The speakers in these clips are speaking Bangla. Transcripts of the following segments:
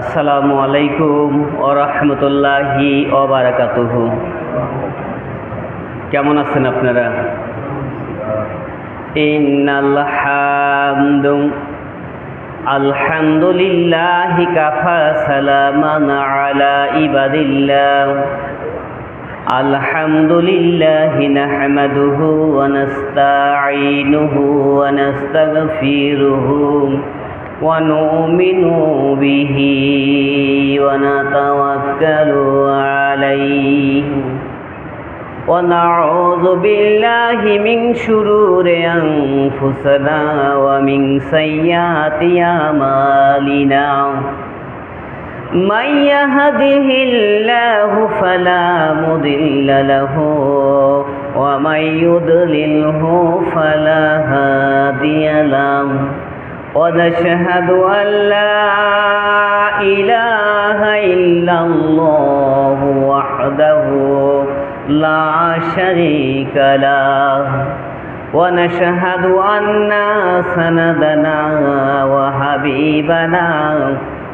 আসসালামু আলাইকুম ওয়া রাহমাতুল্লাহি ওয়া বারাকাতুহু। কেমন আছেন আপনারা? ইন্নাল হামদু আলহামদুলিল্লাহি কাফা সালামান আলা ইবাদিল্লাহ। আলহামদুলিল্লাহি নাহমাদুহু ওয়া নাস্তাঈনুহু ওয়া নাস্তাগফিরুহু ونؤمن به ونتوكل عليه ونعوذ بالله من شرور أنفسنا ومن سيئات أعمالنا من يهده الله فلا مضل له ومن يضلله فلا هادي له ونشهد أن لا إله إلا الله وحده لا شريك له ونشهد أن سندنا وحبيبنا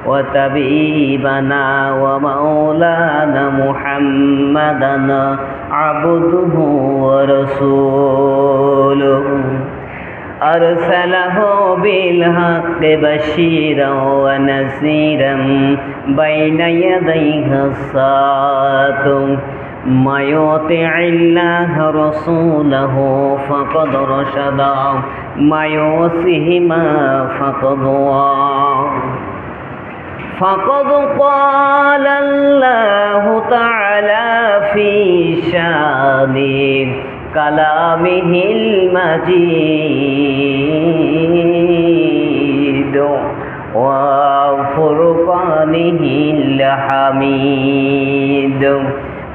وطبيبنا ومولانا محمدا عبده ورسوله أرسله بالحق بشيرا ونذيرا بين يديه الساعة ما يطع الله رسوله فقد رشد ما يعصيهما فقد غوى فقد قال الله تعالى في شأن كلامه المجيد وفرقانه الحميد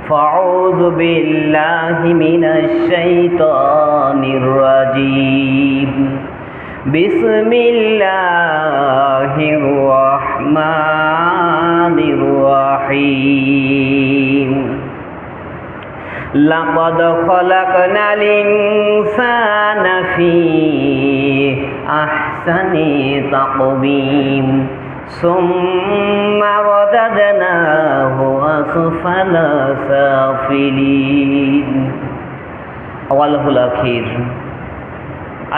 فأعوذ بالله من الشيطان الرجيم بسم الله الرحمن الرحيم لقد خلقنا الإنسان في أحسن تقويم ثم رددناه أسفل سافلين أوله الأخير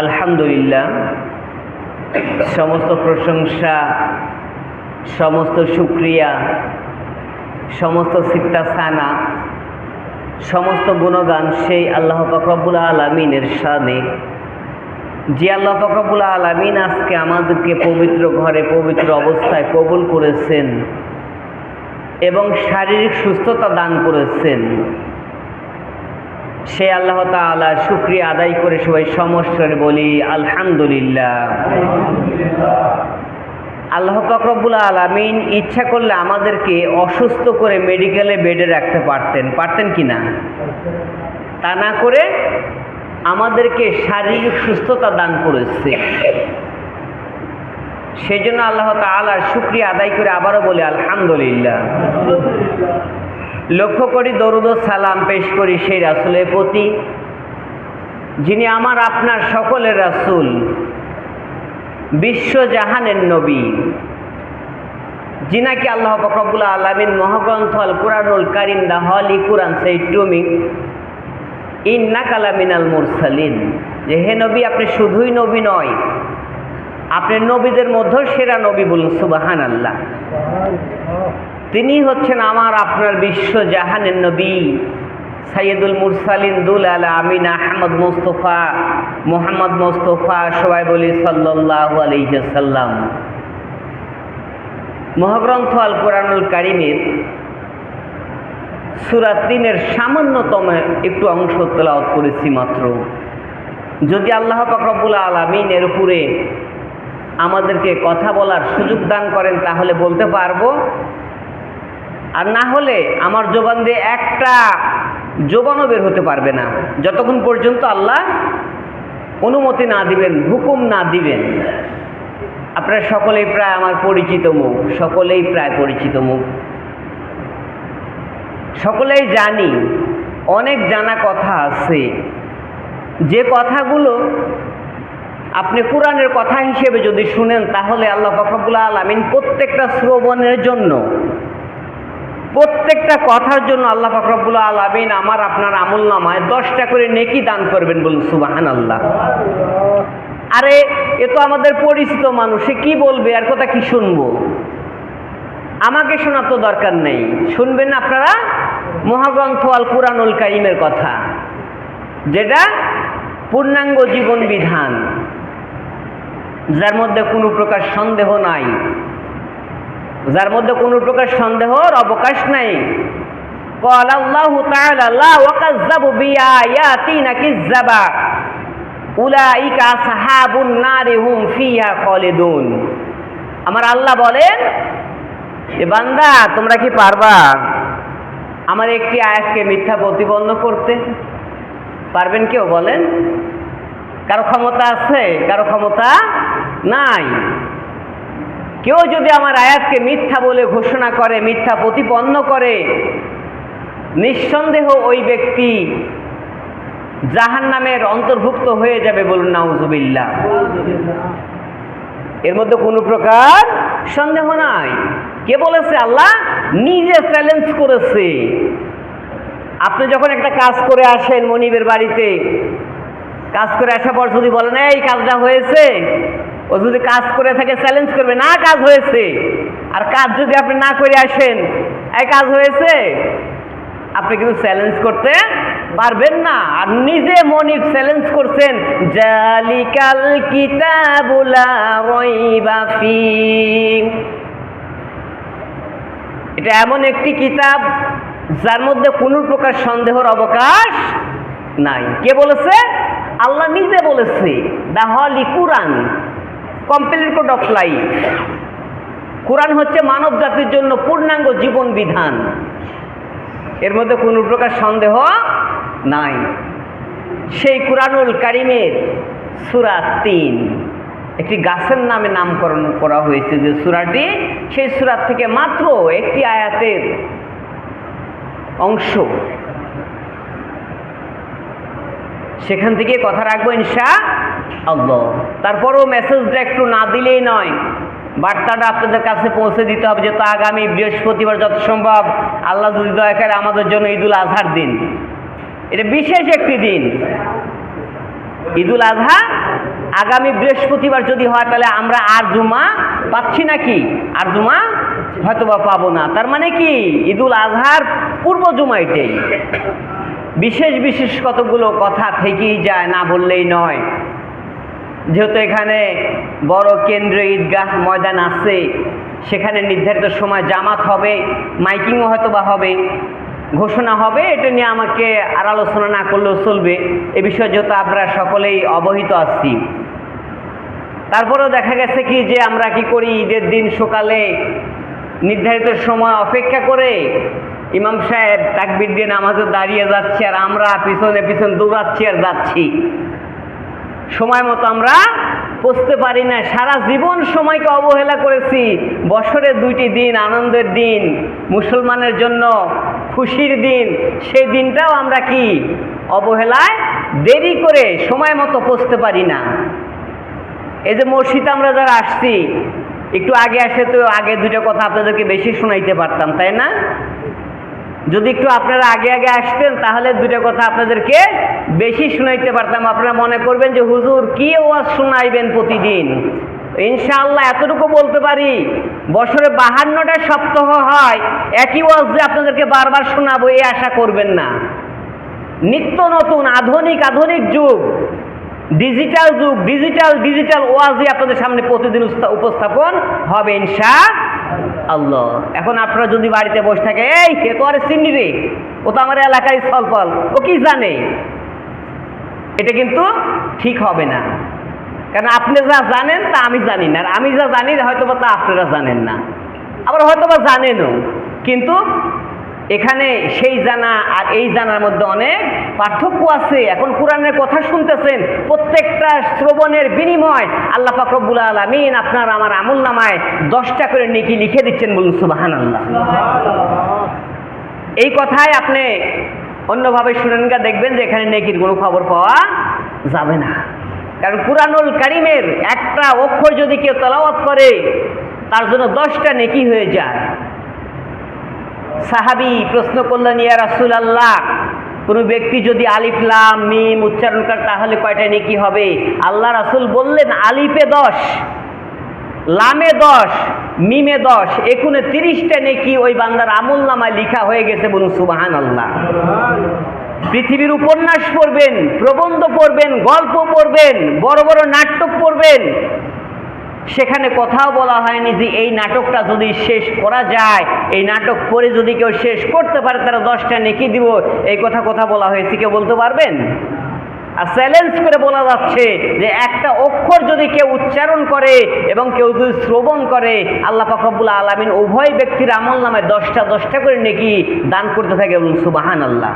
আলহামদুলিল্লাহ। সমস্ত প্রশংসা, সমস্ত শুকরিয়া, সমস্ত সিফতাসানা, সমস্ত গুণগান সেই আল্লাহ পাক রব্বুল আলামিনের শানে, যে আল্লাহ পাক রব্বুল আলামিন আজকে আমাদেরকে পবিত্র ঘরে পবিত্র অবস্থায় কবুল করেছেন এবং শারীরিক সুস্থতা দান করেছেন। সেই আল্লাহ তাআলার শুকরিয়া আদায় করে সবাই সমস্যারে বলি আলহামদুলিল্লাহ। আল্লাহ পাক রব্বুল আলামিন ইচ্ছা করলে আমাদেরকে অসুস্থ করে মেডিকেলে বেডে রাখতে পারতেন কি না? তা না করে আমাদেরকে শারীরিক সুস্থতা দান করেছে। সেই জন্য আল্লাহ তাআলার শুকরিয়া আদায় করে আবারও বলি আলহামদুলিল্লাহ। লক্ষ্য করি দরুদ ও সালাম পেশ করি সেই রাসূলের প্রতি, যিনি আমার আপনার সকলের রাসূল, বিশ্বজাহানের নবী, যিনাকে আল্লাহ পাক রব্বুল আলামিন মহাগ্রন্থ আল কুরআনুল কারীম দা হলি কুরআন সেই টুমি ইন্নাকা লামিনাল মুরসালিন, যে হে নবী আপনি শুধুই নবী নয়, আপনি নবীদের মধ্যে সেরা নবী। বলুন সুবহানাল্লাহ। তিনি হচ্ছেন আমার আপনার বিশ্বজাহানের নবী, সাইয়্যিদুল মুরসালিন দুল আলামিন আহমদ মুস্তফা মোহাম্মদ মুস্তফা, সবাই বলি সাল্লাল্লাহু আলাইহি ওয়াসাল্লাম। মহাগ্রন্থ আল কুরআনুল কারীমের সূরা ৩-এর সামান্যতম একটু অংশ তেলাওয়াত করেছি মাত্র। যদি আল্লাহ পাক রব্বুল আলামিন এর উপরে আমাদেরকে কথা বলার সুযোগ দান করেন তাহলে বলতে পারবো, আর না হলে আমার জবান দিয়ে একটা জবানও বের হতে পারবে না যতক্ষণ পর্যন্ত আল্লাহ অনুমতি না দিবেন, হুকুম না দিবেন। আপনারা সকলেই প্রায় আমার পরিচিত মুখ, সকলেই প্রায় পরিচিত মুখ, সকলেই জানি। অনেক জানা কথা আছে যে কথাগুলো আপনি কোরআনের কথা হিসেবে যদি শুনেন তাহলে আল্লাহ পাক রব্বুল আলামিন প্রত্যেকটা শ্রবণের জন্য, প্রত্যেকটা কথার জন্য আল্লাহ পাক রব্বুল আলামিন আমার আপনার আমলনামায় 10টা করে নেকি দান করবেন। বলুন সুবহানাল্লাহ। আরে এ তো আমাদের পরিচিত মানুষ, সে কি বলবে, আর কথা কি শুনবো? আমাকে শোনার তো দরকার নেই, শুনবেন আপনারা মহাগ্রন্থ আল কুরআনুল কারীমের কথা, যেটা পূর্ণাঙ্গ জীবন বিধান, যার মধ্যে কোনো প্রকার সন্দেহ নাই, যার মধ্যে কোনো প্রকার সন্দেহর অবকাশ নাই। ক্বালা আল্লাহু তাআলা লা ওয়াকাযযাবু বিআয়াতিনা কিযযাবা উলাইকা আসহাবুন নারি হুম ফিহা খালিদুন। আমার আল্লাহ বলেন, এ বান্দা তোমরা কি পারবা আমার একটি আয়াতকে মিথ্যা প্রতিপন্ন করতে? পারবেন কেউ বলেন? কারো ক্ষমতা আছে? কারো ক্ষমতা নাই। কেউ যদি আমার আয়াতকে মিথ্যা বলে ঘোষণা করে, মিথ্যা প্রতিপন্ন করে, নিঃসন্দেহ ওই ব্যক্তি জাহান্নামের অন্তর্ভুক্ত হয়ে যাবে। বলুন নাউজুবিল্লাহ। এর মধ্যে কোনো প্রকার সন্দেহ নাই। কে বলেছে? আল্লাহ নিজে চ্যালেঞ্জ করেছে। আপনি যখন একটা কাজ করে আসেন মনিবের বাড়িতে, কাজ করে আসার পর যদি বলেন এই কাজটা হয়েছে, ও যদি কাজ করে থাকে চ্যালেঞ্জ করবে, না কাজ হয়েছে। আর কাজ যদি আপনি না করে আসেন, এই কাজ হয়েছে, আপনি কিন্তু চ্যালেঞ্জ করতে পারবেন না। আর নিজে মনিব চ্যালেঞ্জ করছেন, জালিকাল কিতাবু লা রাইবা ফীহ। এটা এমন একটি কিতাব যার মধ্যে কোনো প্রকার সন্দেহের অবকাশ নাই। কে বলেছে? আল্লাহ নিজে বলেছে। দা হলি কুরআন, কমপ্লিট কোড অফ লাইফ। কোরআন হচ্ছে মানব জাতির জন্য পূর্ণাঙ্গ জীবন বিধান, এর মধ্যে কোনো প্রকার সন্দেহ নাই। সেই কুরআনুল কারীমের সূরা ৩ একটি গাছের নামে নামকরণ করা হয়েছে, যে সূরাটি সেই সূরা থেকে মাত্র একটি আয়াতের অংশ। সেখান থেকে কথা রাখবো ইনশাআল্লাহ। তারপরেও মেসেজটা একটু না দিলেই নয়, বার্তাটা আপনাদের কাছে পৌঁছে দিতে হবে, যেহেতু আগামী বৃহস্পতিবার যত সম্ভব আল্লাহ যদি দয়া করে আমাদের জন্য ঈদুল আজহার দিন। এটা বিশেষ একটি দিন, ঈদুল আজহা আগামী বৃহস্পতিবার যদি হয় তাহলে আমরা আর জুমা পাচ্ছি নাকি? আর জুমা হয়তো বা পাবো না। তার মানে কি ঈদুল আজহার পূর্ব জুমা এটাই। বিশেষ বিশেষ কতগুলো কথা থেকেই যায়, না বললেই নয়। যেহেতু এখানে বড় কেন্দ্রীয় ঈদগাহ ময়দান আছে, সেখানে নির্ধারিত সময় জামাত হবে, মাইকিংও হয়তো বা হবে, ঘোষণা হবে। এটা নিয়ে আমাকে আর আলোচনা না করলেও চলবে, এ বিষয়ে যেহেতু আপনারা সকলেই অবহিত আছি। তারপরেও দেখা গেছে কি যে আমরা কি করি, ঈদের দিন সকালে নির্ধারিত সময় অপেক্ষা করে ইমাম সাহেব তাকবীর দিয়ে নামাজে দাঁড়িয়ে যাচ্ছে, আর আমরা পিছনে পিছনে দৌড়াচ্ছি আর যাচ্ছি। সময় মতো আমরা পৌঁছতে পারি না। সারা জীবন সময়কে অবহেলা করেছি। বছরের 2টি দিন, আনন্দের দিন, মুসলমানের জন্য খুশির দিন, সেই দিনটাও আমরা কি অবহেলায় দেরি করে সময় মতো পৌঁছতে পারি না। এই যে মসজিদে আমরা যারা আসছি, একটু আগে আসলে তো আগে 2টা কথা আপনাদেরকে বেশি শোনাইতে পারতাম, তাই না? যদি একটু আপনারা আগে আগে আসতেন তাহলে 2টা কথা আপনাদেরকে বেশি শোনাইতে পারতাম। আপনারা মনে করবেন যে হুজুর কি ওয়াজ শোনাইবেন প্রতিদিন। ইনশাআল্লাহ এতটুকু বলতে পারি, বছরে 52টা সপ্তাহ হয়, একই ওয়াজ যে আপনাদেরকে বারবার শোনাবো এই আশা করবেন না। নিত্য নতুন আধুনিক যুগ, ডিজিটাল যুগ, ডিজিটাল ওয়াজই আপনাদের সামনে প্রতিদিন উপস্থাপন হবে ইনশাআল্লাহ। এখন আপনারা যদি বাড়িতে বসে থাকে, এই কে তো আরে চিনি রে, ও তো আমার এলাকায় সলপল, ও কি জানে, এটা কিন্তু ঠিক হবে না। কারণ আপনি যা জানেন তা আমি জানি না, আর আমি যা জানি হয়তো বা তা আপনারা জানেন না, আবার হয়তো বা জানেনও। কিন্তু এখানে সেই জানা আর এই জানার মধ্যে অনেক পার্থক্য আছে। এখন কোরআনের কথা শুনতেছেন, প্রত্যেকটা শ্রবণের বিনিময় আল্লাহ পাক রব্বুল আলামিন আপনার আমার আমলনামায় 10টা করে নেকি লিখে দিচ্ছেন। বলুন সুবহানাল্লাহ। এই কথাই আপনি অন্যভাবে শুনেন গা, দেখবেন যে এখানে নেকির কোনো খবর পাওয়া যাবে না। কারণ কুরআনুল কারীমের একটা অক্ষর যদি কেউ তেলাওয়াত করে তার জন্য 10টা নেকি হয়ে যায়। সাহাবী প্রশ্ন করলেন, ইয়া রাসূলুল্লাহ, কোনো ব্যক্তি যদি আলিফ লাম মিম উচ্চারণ করে তাহলে কয়টা নেকি হবে? আল্লাহ রাসূল বললেন, আলিফে 10, লামে 10, মিমে 10, একুনে 30টা নেকি ওই বান্দার আমলনামায় লেখা হয়ে গেছে। বলুন সুবহানাল্লাহ। পৃথিবীর উপন্যাস পড়বেন, প্রবন্ধ পড়বেন, গল্প পড়বেন, বড় বড় নাটক পড়বেন, সেখানে কথাও বলা হয়নি যে এই নাটকটা যদি শেষ করা যায়, এই নাটক পড়ে যদি কেউ শেষ করতে পারে তারা 10টা নেকি দিব, এই কথা বলা হয়েছে? কেউ বলতে পারবেন? আর চ্যালেঞ্জ করে বলা যাচ্ছে যে একটা অক্ষর যদি কেউ উচ্চারণ করে এবং কেউ যদি শ্রবণ করে, আল্লাহ পাক রব্বুল আলামিন উভয় ব্যক্তির আমলনামায় 10টা করে নেকি দান করতে থাকে। বলুন সুবহানাল্লাহ।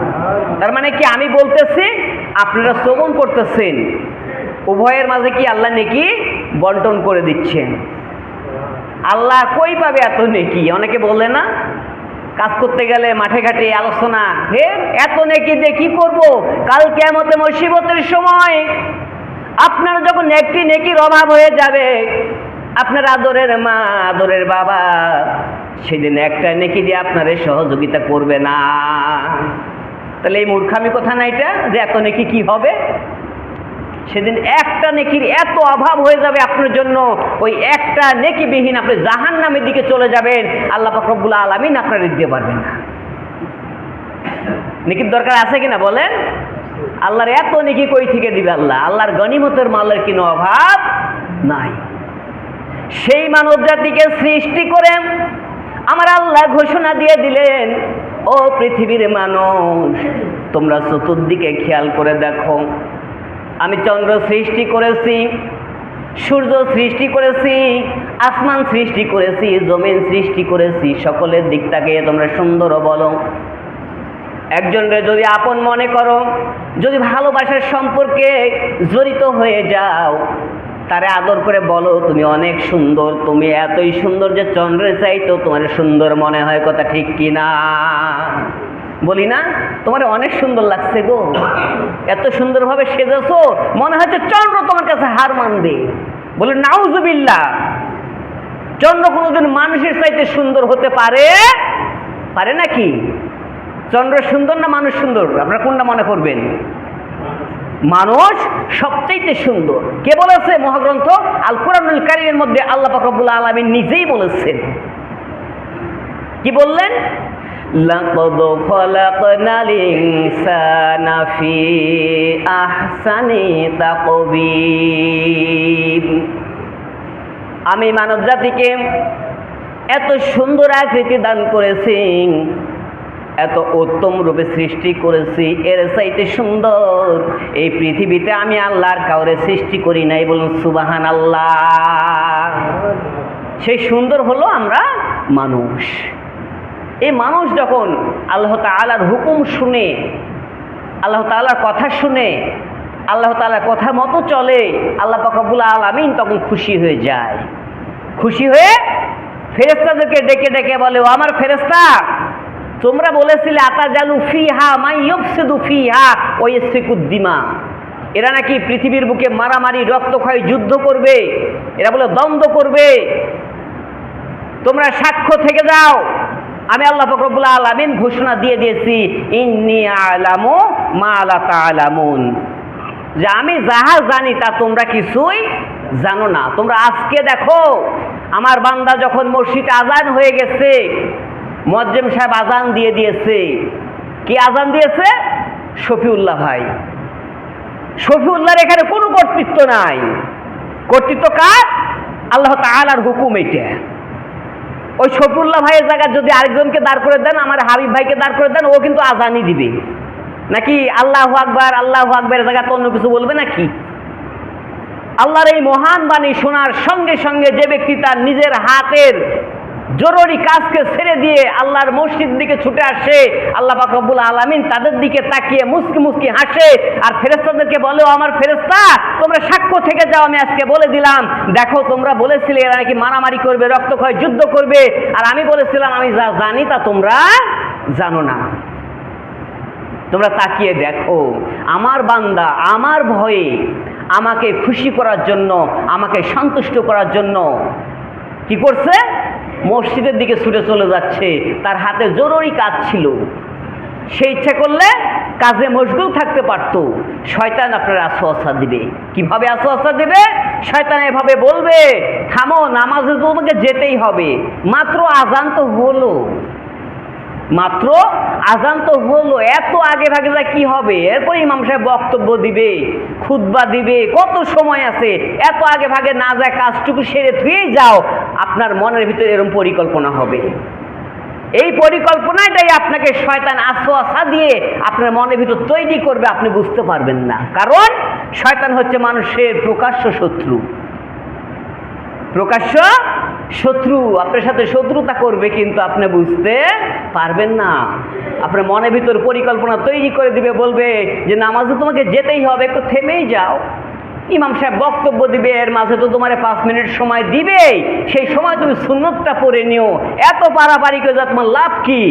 তার মানে কি আমি বলতেছি, আপনারা শ্রবণ করতেছেন, উভয়ের মাঝে কি আল্লাহ নেকি বন্টন করে দিচ্ছেন। আল্লাহ কই পাবে এত নেকি? অনেকে বলে না, কাজ করতে গেলে মাঠে ঘাটে আলোচনা, হে এত নেকি দিয়ে কি করব? কাল কিয়ামতে মুসিবতের সময় আপনার যখন একটি নেকির অভাব হয়ে যাবে, আপনার আদরের মা আদরের বাবা সেদিন একটা নেকি দিয়ে আপনারে সহযোগিতা করবে না। তাহলে এই মূর্খামি কথা না এটা, যে এত নেকি কি হবে? সেদিন একটা নেকির এত অভাব হয়ে যাবে আপনার জন্য, ওই একটা নেকিবিহীন আপনি জাহান্নামের দিকে চলে যাবেন, আল্লাহ পাক রব্বুল আলামিন আপনার দিতে পারবেন না। নেকির দরকার আছে কিনা বলেন? আল্লাহর এত নেকি কই থেকে দিবে আল্লাহ? আল্লাহর গনিমতের মালের কোনো অভাব নাই। সেই মানব জাতিকে সৃষ্টি করে আমার আল্লাহ ঘোষণা দিয়ে দিলেন, ও পৃথিবীর মানুষ, তোমরা চতুর্দিকে খেয়াল করে দেখো, আমি চন্দ্র সৃষ্টি করেছি, সূর্য সৃষ্টি করেছি, আসমান সৃষ্টি করেছি, জমিন সৃষ্টি করেছি, সকলের দিক থেকে তোমরা সুন্দর বলো। একজনকে যদি আপন মনে করো, যদি ভালোবাসার সম্পর্কে জড়িত হয়ে যাও, তারে আদর করে বলো তুমি অনেক সুন্দর, তুমি এতই সুন্দর যে চন্দ্রের চাইতেও তোমার সুন্দর মনে হয়। কথা ঠিক কিনা? বলি না, তোমার অনেক সুন্দর লাগছে গো, এত সুন্দরভাবে সেজেছো, মনে হচ্ছে চন্দ্র তোমার কাছে হার মানবে। বলে নাউজুবিল্লাহ, চন্দ্র কোনোদিন মানুষের চাইতে সুন্দর হতে পারে পারে নাকি? চন্দ্র সুন্দর না মানুষ সুন্দর? আপনারা কোনটা মনে করবেন? মানুষ সবচাইতে সুন্দর। কে বলেছে? মহাগ্রন্থ আল কুরআনুল কারীমের মধ্যে আল্লাহ পাক রব্বুল আলামিন নিজেই বলেছেন। কি বললেন? লাকাদ খালাকনাল ইনসানা ফি আহসানি তাকবীম। আমি মানব জাতিকে এত সুন্দর আকৃতি দান করেছি, এত উত্তম রূপে সৃষ্টি করেছি, এর চাইতে সুন্দর এই পৃথিবীতে আমি আল্লাহর কাউরে সৃষ্টি করি নাই। বলুন সুবহানাল্লাহ। সেই সুন্দর হলো আমরা মানুষ। এই মানুষ যখন আল্লাহ তাআলার হুকুম শুনে, আল্লাহ তাআলার কথা শুনে, আল্লাহ তাআলার কথা মতো চলে, আল্লাহ পাক রব্বুল আলামিন তখন খুশি হয়ে যায়। খুশি হয়ে ফেরেশতাদেরকে ডেকে ডেকে বলে, ও আমার ফেরেশতা, তোমরা বলেছিলে আতাজালু ফিহা মান ইউফসিদু ফিহা ওয়া ইয়াসফিকুদ দিমা, এরা নাকি পৃথিবীর বুকে মারামারি, রক্তক্ষয়, যুদ্ধ করবে, এরা বলে দ্বন্দ্ব করবে। তোমরা সাক্ষ্য থেকে যাও, আমি আল্লাহ পাক রব্বুল আলামিন ঘোষণা দিয়ে দিয়েছি, ইন্নী আ'লামু মা লা তা'লামুন, যে আমি যাহা জানি তা তোমরা কিছুই জানো না। তোমরা আজকে দেখো, আমার বান্দা যখন মসজিদে আজান হয়ে গেছে, মুয়াজ্জিম সাহেব আজান দিয়ে দিয়েছে। কি আজান দিয়েছে? শফিউল্লাহ ভাই। শফিউল্লাহর এখানে কোনো কর্তৃত্ব নাই। কর্তৃত্ব কার? আল্লাহ তাআলার হুকুম এটা। ওই শফিউল্লাহ ভাইয়ের জায়গায় যদি আরেকজনকে দাঁড় করে দেন, আমার হাবিব ভাইকে দাঁড় করে দেন, ও কিন্তু আজানই দিবে। নাকি আল্লাহু আকবার আল্লাহু আকবারের জায়গায় অন্য কিছু বলবে নাকি? আল্লাহর এই মহান বাণী শোনার সঙ্গে সঙ্গে যে ব্যক্তি তার নিজের হাতের জরুরি কাজকে ছেড়ে দিয়ে আল্লাহর মসজিদ দিকে ছুটে আসে, আল্লাহ পাক রব্বুল আলামিন তাদের দিকে তাকিয়ে মুস্কি মুস্কি হাসে, আর ফেরেশতাদেরকে বলে, আমার ফেরেশতা, তোমরা সাক্ষ্য থেকে যাও, আমি আজকে বলে দিলাম, দেখো তোমরা বলেছিলে এরা নাকি মারামারি করবে, রক্তক্ষয়, যুদ্ধ করবে, আর আমি বলেছিলাম আমি যা জানি তা তোমরা জানো না। তোমরা তাকিয়ে দেখো, আমার বান্দা আমার ভয়ে, আমাকে খুশি করার জন্য, আমাকে সন্তুষ্ট করার জন্য কি করছে? মসজিদের দিকে ছুটে চলে যাচ্ছে। তার হাতে জরুরি কাজ ছিল, সে ইচ্ছা করলে কাজে মশগুল থাকতে পারত। শয়তান আপনার ওয়াসওয়াসা দিবে। কিভাবে ওয়াসওয়াসা দিবে? শয়তান এভাবে বলবে, থামো, নামাজে তোমাকে যেতেই হবে, মাত্র আজান তো হলো, মাত্র আজান তো হলো, এত আগে ভাগে যা কি হবে? এরপর ইমাম সাহেব বক্তব্য দিবে, খুতবা দিবে, কত সময় আছে, এত আগে ভাগে না যায় কাজটুকু সেরে ধুয়েই যাও। আপনার মনের ভিতরে এরকম পরিকল্পনা হবে। এই পরিকল্পনাটাই আপনাকে শয়তান ওয়াসওয়াসা দিয়ে আপনার মনের ভিতর তৈরি করবে, আপনি বুঝতে পারবেন না। কারণ শয়তান হচ্ছে মানুষের প্রকাশ্য শত্রু, প্রকাশ্য শত্রু। আপনার সাথে শত্রুতা করবে, কিন্তু আপনি বুঝতে পারবেন না। আপনার মনের ভিতর পরিকল্পনা তৈরি করে দিবে, বলবে যে নামাজে তোমাকে যেতেই হবে, একটু থেমেই যাও। ইমাম সাহেব বক্তব্য দিবে, এর মাঝে তো তোমার 5 মিনিট সময় দিবে, সেই সময় তুমি সুন্নতটা পড়ে নিও, এত পারাপারি করে যা তোমার লাভ কি?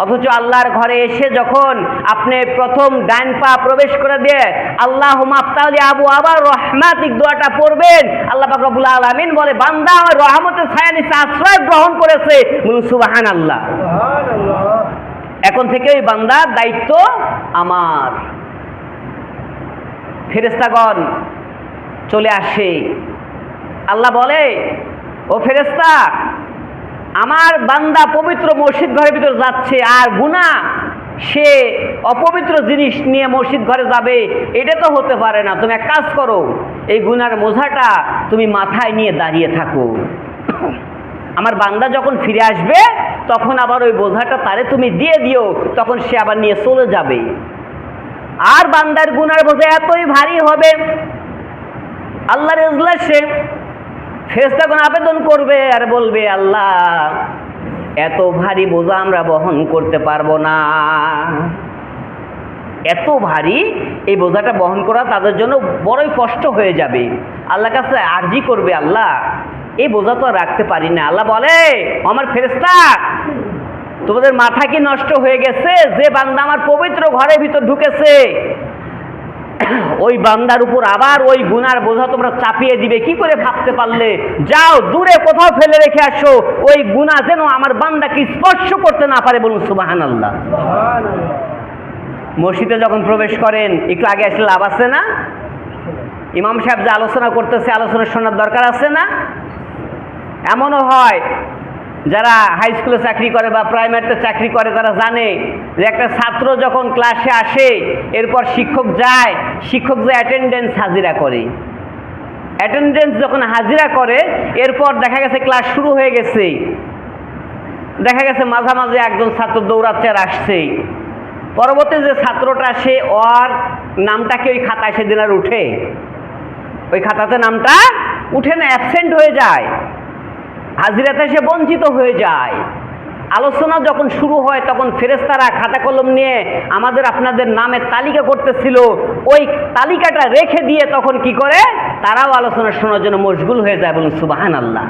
অথচ আল্লাহর ঘরে এসে যখন আপনি প্রথম ডান পা প্রবেশ করে দিয়ে আল্লাহুম্মা আফতালি আবু আবার রহমাতিক দোয়াটা পড়বেন, আল্লাহ পাক রব্বুল আলামিন বলে বান্দা আমার রহমতের ছায়া নিচে আশ্রয় গ্রহণ করেছে। বলুন সুবহানাল্লাহ। এখন থেকে ওই বান্দার দায়িত্ব আমার। ফেরেশতাগণ চলে আসে, আল্লাহ বলে, ও ফেরেশতা, আমার বান্দা পবিত্র মসজিদ ঘরের ভিতর যাচ্ছে, আর গুনাহ সে অপবিত্র জিনিস নিয়ে মসজিদ ঘরে যাবে, এটা তো হতে পারে না। তুমি এক কাজ করো, এই গুনার বোঝাটা তুমি মাথায় নিয়ে দাঁড়িয়ে থাকো। আমার বান্দা যখন ফিরে আসবে তখন আবার ওই বোঝাটা তারে তুমি দিয়ে দিও, তখন সে আবার নিয়ে চলে যাবে। আর বান্দার গুনার বোঝা এতই ভারী হবে, আল্লাহর ইজলাসে ফেরেশতাগণ আবেদন করবে আর বলবে, আল্লাহ এত ভারী বোঝা আমরা বহন করতে পারবো না, এত ভারী এই বোঝাটা বহন করা তাদের জন্য বড়ই কষ্ট হয়ে যাবে। আল্লাহর কাছে আরজি করবে, আল্লাহ এই বোঝা তো রাখতে পারি না। আল্লাহ বলে, আমার ফেরেশতা, তোমাদের মাথা কি নষ্ট হয়ে গেছে? যে বান্দা আমার পবিত্র ঘরের ভিতর ঢুকেছে ওই বান্দার উপর আবার ওই গুনার বোঝা তোমরা চাপিয়ে দিবে, কি করে ভাবতে পারলে? যাও দূরে কোথাও ফেলে রেখে আসো, ওই গুনাহ যেন আমার বান্দাকে স্পর্শ করতে না পারে। বলুন সুবহানাল্লাহ। মসজিদে যখন প্রবেশ করেন, একটু আগে আসলে লাভ আছে না? ইমাম সাহেব যে আলোচনা করতেছে, আলোচনা শোনার দরকার আছে না? এমনও হয় যারা হাই স্কুলে চাকরি করে বা প্রাইমারিতে চাকরি করে, তারা জানে যে একটা ছাত্র যখন ক্লাসে আসে, এরপর শিক্ষক যায়, শিক্ষক যে অ্যাটেন্ডেন্স হাজিরা করে, অ্যাটেন্ডেন্স যখন হাজিরা করে, এরপর দেখা গেছে ক্লাস শুরু হয়ে গেছে, দেখা গেছে মাঝামাঝি একজন ছাত্র দৌড়াচ্ছে আর আসছে, পরবর্তী যে ছাত্রটা সে ওর নামটা কি ওই খাতায় সেদিন আর উঠে? ওই খাতাতে নামটা উঠে না, অ্যাবসেন্ট হয়ে যায়, হাজিরাতে সে বঞ্চিত হয়ে যায়। আলোচনা যখন শুরু হয় তখন ফেরেশতারা খাতা কলম নিয়ে আমাদের আপনাদের নামের তালিকা করতেছিল, ওই তালিকাটা রেখে দিয়ে তখন কি করে? তারাও আলোচনা শোনার জন্য মশগুল হয়ে যায়। বলুন সুবহানাল্লাহ।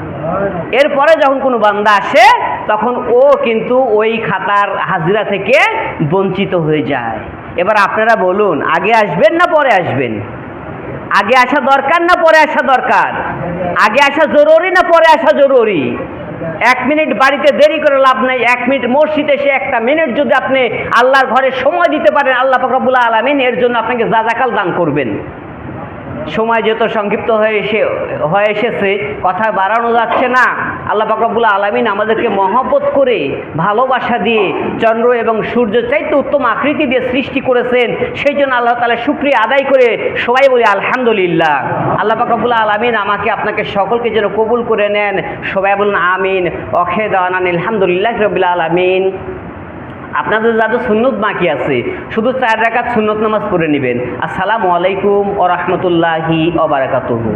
এরপরে যখন কোনো বান্দা আসে তখন ও কিন্তু ওই খাতার হাজিরা থেকে বঞ্চিত হয়ে যায়। এবার আপনারা বলুন, আগে আসবেন না পরে আসবেন? আগে আসা দরকার না পরে আসা দরকার? আগে আসা জরুরি না পরে আসা জরুরি? 1 মিনিট বাড়িতে দেরি করে লাভ নাই, 1 মিনিট মসজিদে এসে 1টা মিনিট যদি আপনি আল্লাহর ঘরে সময় দিতে পারেন, আল্লাহ পাক রব্বুল আলামিন এর জন্য আপনাকে জাযাকাল দান করবেন। সময় যত সংক্ষিপ্ত হয়ে এসেছে, কথা বাড়ানো যাচ্ছে না। আল্লাহ পাক রব্বুল আলামিন আমাদেরকে মহব্বত করে, ভালোবাসা দিয়ে, চন্দ্র এবং সূর্য চাইতে উত্তম আকৃতি দিয়ে সৃষ্টি করেছেন। সেই জন্য আল্লাহ তাআলা শুকরিয়া আদায় করে সবাই বলি আলহামদুলিল্লাহ। আল্লাহ পাক রব্বুল আলামিন আমাকে আপনাকে সকলকে যেন কবুল করে নেন। সবাই বলুন আমিন। ওয়াখিদানা আলহামদুলিল্লাহি রাব্বিল আলামিন। আপনাদের যাদের সুন্নত বাকি আছে, শুধু 4 রাকাত সুন্নত নামাজ পড়ে নেবেন। আসসালামু আলাইকুম ওয়া রাহমাতুল্লাহি ওয়া বারাকাতুহু।